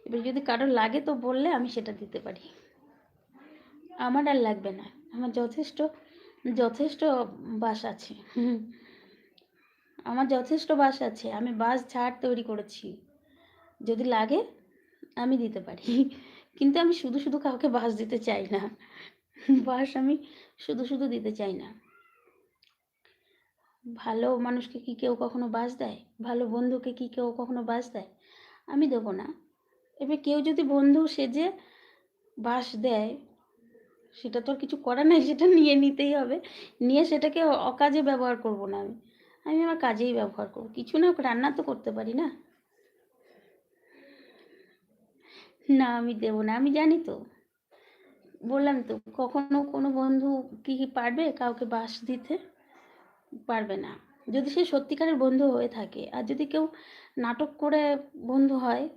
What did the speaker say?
এবার যদি কারোর লাগে তো বললে আমি সেটা দিতে পারি। আমার আর লাগবে না। আমার যথেষ্ট, যথেষ্ট বাস আছে। আমার যথেষ্ট বাস আছে। আমি বাস ঝাড় তৈরি করেছি। যদি লাগে আমি দিতে পারি। কিন্তু আমি শুধু, শুধু কাউকে বাস দিতে চাই না। বাস আমি শুধু, শুধু দিতে চাই না। ভালো মানুষকে কি কেউ কখনো বাস দেয়? ভালো বন্ধুকে কি কেউ কখনো বাস দেয়? আমি দেব না। এবার কেউ যদি বন্ধু সেজে বাস দেয়, সেটা তো আর কিছু করার নাই, সেটা নিয়ে নিতেই হবে। নিয়ে সেটাকে অকাজে ব্যবহার করব না আমি। আমি আমার কাজেই ব্যবহার করব। কিছু না হোক রান্না তো করতে পারি না? না আমি দেব না। আমি জানি তো। বললাম তো কখনো কোনো বন্ধু কি পারবে কাউকে বাস দিতে? পারবে না। যদি সে সত্যিকারের বন্ধু হয়ে থাকে। আর যদি কেউ নাটক করে বন্ধু হয়